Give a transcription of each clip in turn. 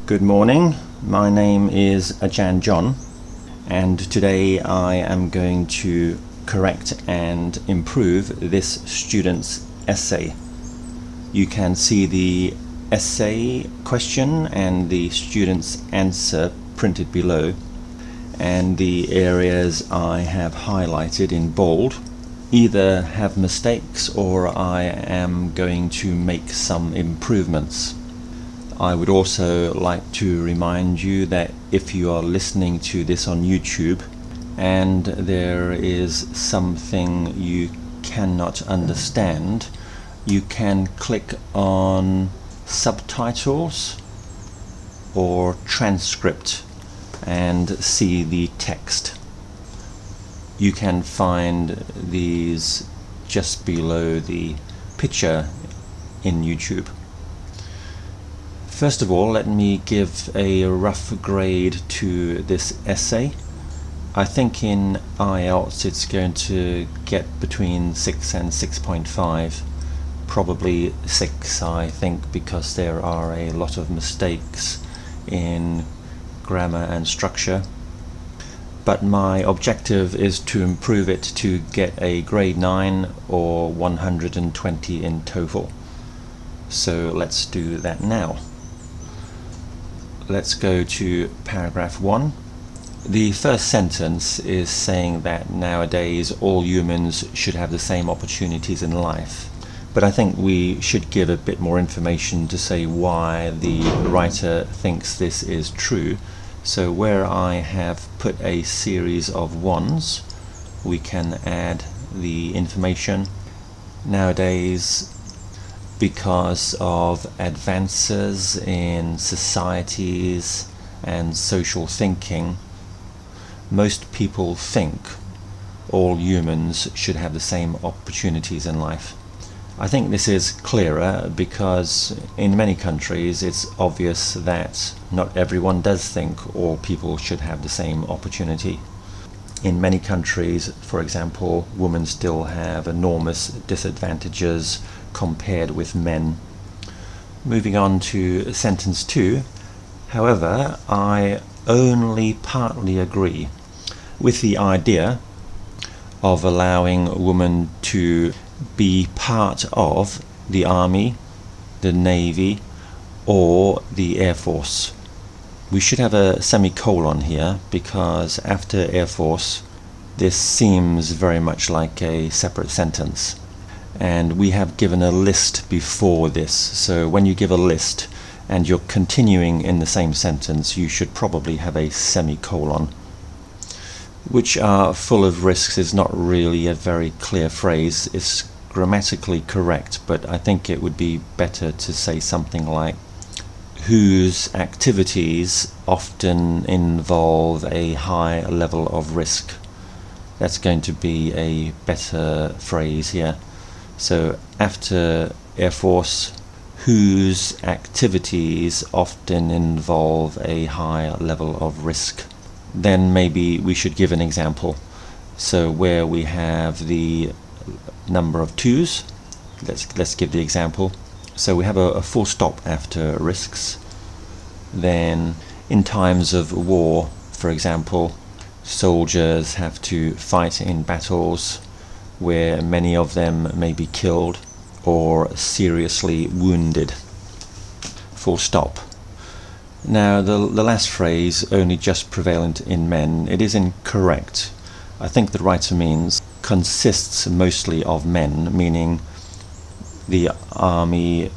Good morning, my name is Ajahn John, and today I am going to correct and improve this student's essay. You can see the essay question and the student's answer printed below, and the areas I have highlighted in bold either have mistakes or I am going to make some improvements. I would also like to remind you that if you are listening to this on YouTube and there is something you cannot understand, you can click on subtitles or transcript and see the text. You can find these just below the picture in YouTube. First of all, let me give a rough grade to this essay. I think in IELTS it's going to get between 6 and 6.5, probably 6 I think, because there are a lot of mistakes in grammar and structure. But my objective is to improve it to get a grade 9 or 120 in TOEFL. So let's do that now. Let's go to paragraph 1. The first sentence is saying that nowadays all humans should have the same opportunities in life. But I think we should give a bit more information to say why the writer thinks this is true. So where I have put a series of ones, we can add the information. Nowadays, because of advances in societies and social thinking, most people think all humans should have the same opportunities in life. I think this is clearer because in many countries it's obvious that not everyone does think all people should have the same opportunity. In many countries, for example, women still have enormous disadvantages compared with men. Moving on to sentence 2. However, I only partly agree with the idea of allowing women to be part of the Army, the Navy, or the Air Force. We should have a semicolon here because after Air Force this seems very much like a separate sentence, and we have given a list before this, so when you give a list and you're continuing in the same sentence you should probably have a semicolon. Which are full of risks is not really a very clear phrase. It's grammatically correct, but I think it would be better to say something like whose activities often involve a high level of risk. That's going to be a better phrase here. So after Air Force, whose activities often involve a high level of risk. Then maybe we should give an example. So where we have the number of twos, let's give the example. So we have a full stop after risks. Then in times of war, for example, soldiers have to fight in battles where many of them may be killed or seriously wounded. Full stop. Now the last phrase, only just prevalent in men, it is incorrect. I think the writer means consists mostly of men, meaning the Army,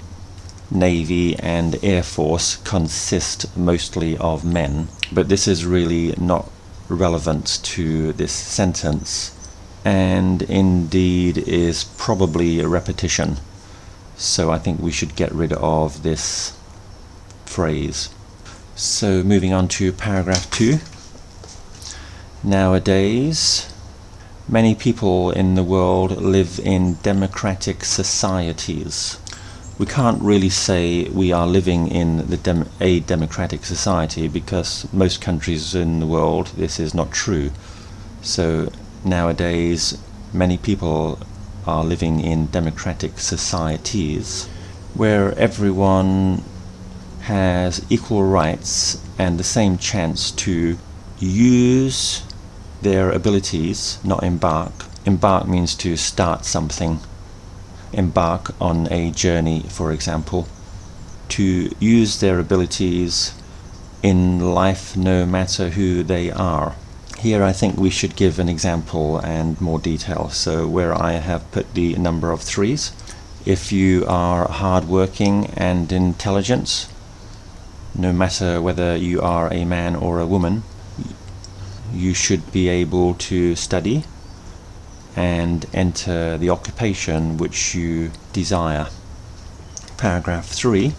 Navy and Air Force consist mostly of men, but this is really not relevant to this sentence and indeed is probably a repetition, so I think we should get rid of this phrase. So moving on to paragraph 2. Nowadays, many people in the world live in democratic societies. We can't really say we are living in a democratic society because most countries in the world this is not true. So nowadays many people are living in democratic societies where everyone has equal rights and the same chance to use their abilities, not embark. Embark means to start something. Embark on a journey, for example. To use their abilities in life no matter who they are. Here I think we should give an example and more detail. So where I have put the number of 3s, if you are hardworking and intelligent, no matter whether you are a man or a woman, you should be able to study and enter the occupation which you desire. Paragraph 3.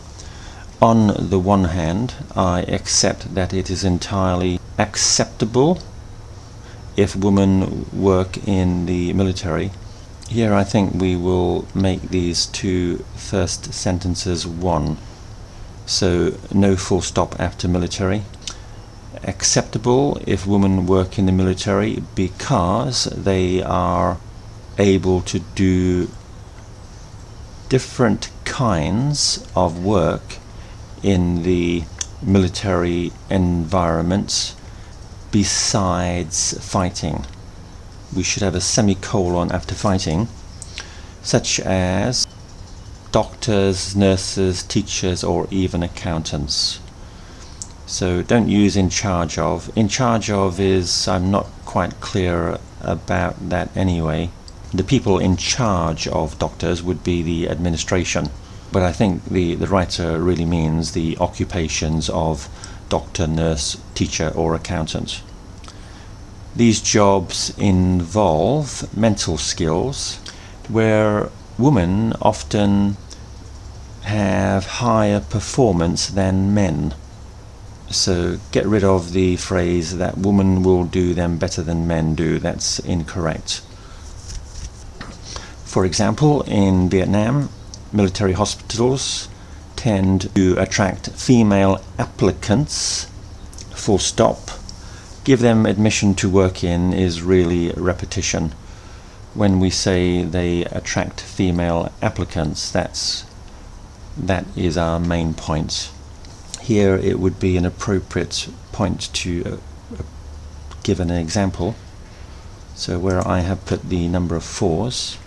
On the one hand, I accept that it is entirely acceptable if women work in the military. Here I think we will make these two first sentences one. So no full stop after military. Acceptable if women work in the military because they are able to do different kinds of work in the military environment besides fighting. We should have a semicolon after fighting, such as doctors, nurses, teachers, or even accountants. So don't use in charge of. In charge of is, I'm not quite clear about that anyway. The people in charge of doctors would be the administration. But I think the writer really means the occupations of doctor, nurse, teacher or accountant. These jobs involve mental skills where women often have higher performance than men. So get rid of the phrase that women will do them better than men do. That's incorrect. For example, in Vietnam, military hospitals tend to attract female applicants, full stop. Give them admission to work in is really repetition. When we say they attract female applicants, that is our main point. Here it would be an appropriate point to give an example. So where I have put the number of 4s,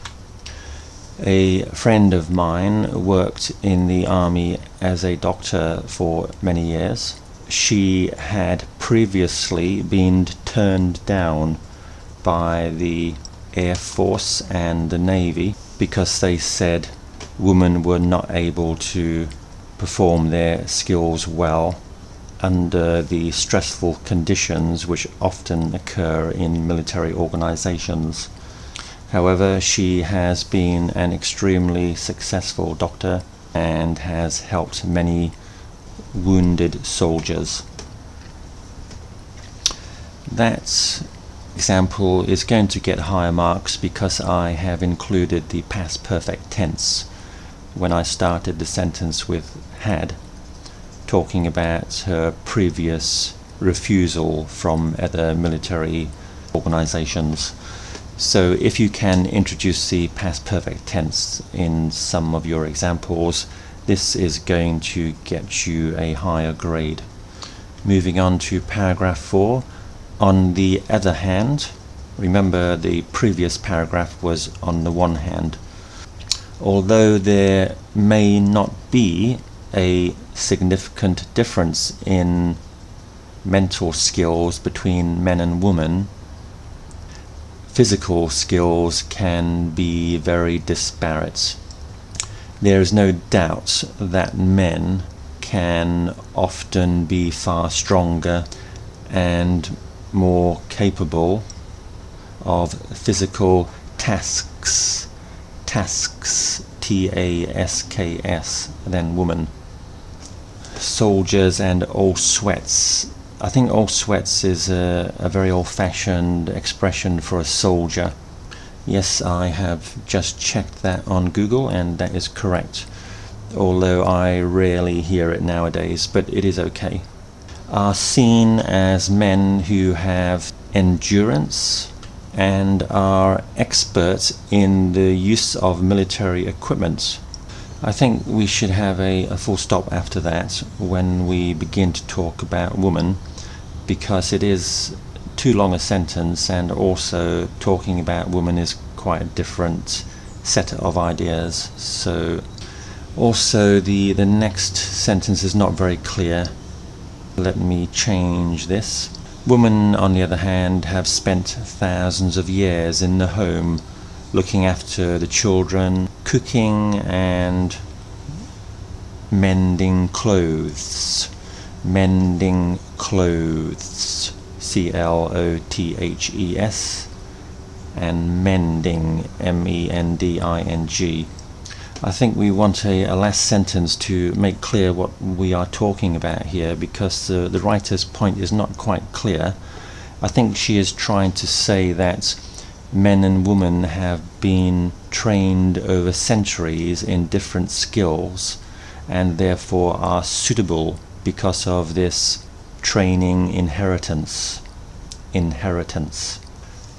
a friend of mine worked in the army as a doctor for many years. She had previously been turned down by the Air Force and the Navy because they said women were not able to perform their skills well under the stressful conditions which often occur in military organizations. However, she has been an extremely successful doctor and has helped many wounded soldiers. That example is going to get higher marks because I have included the past perfect tense when I started the sentence with had, talking about her previous refusal from other military organizations. So if you can introduce the past perfect tense in some of your examples, this is going to get you a higher grade. Moving on to paragraph 4. On the other hand, remember the previous paragraph was on the one hand. Although there may not be a significant difference in mental skills between men and women, physical skills can be very disparate. There is no doubt that men can often be far stronger and more capable of physical tasks, tasks, than women. Soldiers and old sweats. I think old sweats is a very old-fashioned expression for a soldier. Yes, I have just checked that on Google and that is correct, although I rarely hear it nowadays, but it is okay. Are seen as men who have endurance and are experts in the use of military equipment. I think we should have a full stop after that when we begin to talk about woman, because it is too long a sentence, and also talking about woman is quite a different set of ideas. So also the next sentence is not very clear. Let me change this. Women, on the other hand, have spent thousands of years in the home looking after the children, cooking and mending clothes. Mending clothes. C-L-O-T-H-E-S, and mending, M-E-N-D-I-N-G. I think we want a last sentence to make clear what we are talking about here, because the writer's point is not quite clear. I think she is trying to say that men and women have been trained over centuries in different skills and therefore are suitable because of this training inheritance.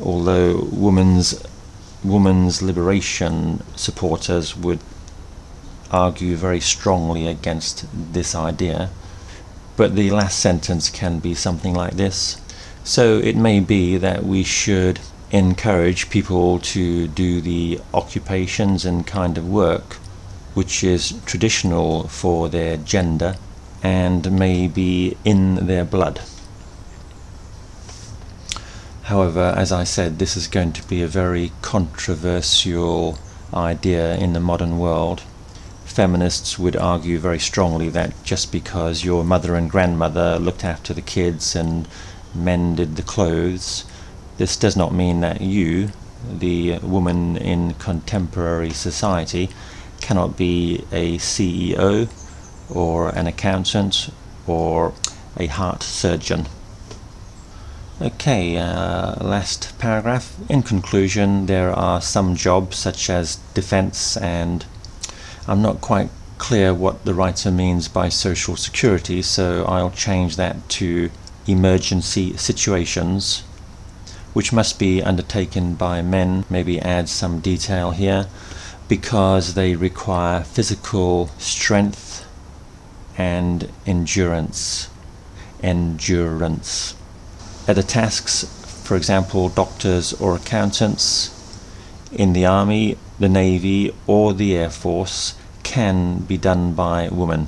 Although women's liberation supporters would argue very strongly against this idea, but the last sentence can be something like this. So it may be that we should encourage people to do the occupations and kind of work which is traditional for their gender and may be in their blood. However, as I said, this is going to be a very controversial idea in the modern world. Feminists would argue very strongly that just because your mother and grandmother looked after the kids and mended the clothes, this does not mean that you, the woman in contemporary society, cannot be a CEO or an accountant or a heart surgeon. Okay, last paragraph. In conclusion, there are some jobs such as defense, and I'm not quite clear what the writer means by social security, so I'll change that to emergency situations, which must be undertaken by men. Maybe add some detail here, because they require physical strength and endurance. Other tasks, for example, doctors or accountants in the Army, the Navy or the Air Force, can be done by women.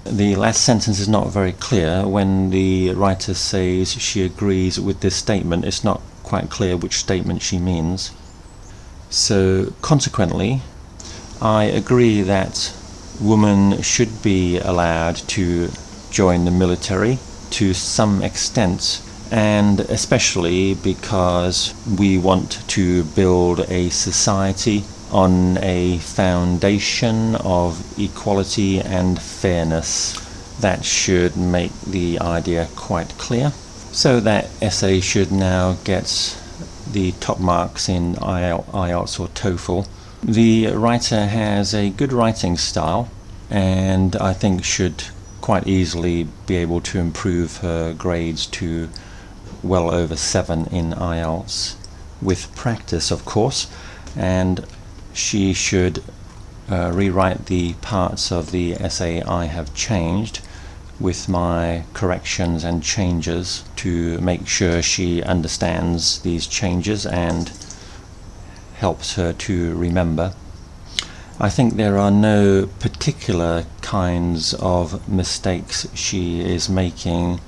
The last sentence is not very clear. When the writer says she agrees with this statement, it's not quite clear which statement she means. So consequently, I agree that women should be allowed to join the military to some extent, and especially because we want to build a society on a foundation of equality and fairness. That should make the idea quite clear. So that essay should now get the top marks in IELTS or TOEFL. The writer has a good writing style, and I think should quite easily be able to improve her grades to well over 7 in IELTS, with practice of course, and she should rewrite the parts of the essay I have changed with my corrections and changes to make sure she understands these changes and helps her to remember. I think there are no particular kinds of mistakes she is making.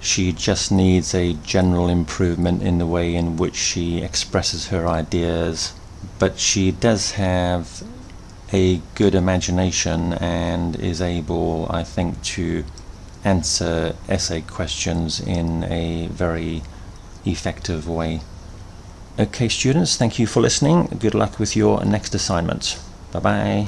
She just needs a general improvement in the way in which she expresses her ideas, but she does have a good imagination and is able, I think, to answer essay questions in a very effective way. Okay students, thank you for listening. Good luck with your next assignment. Bye bye.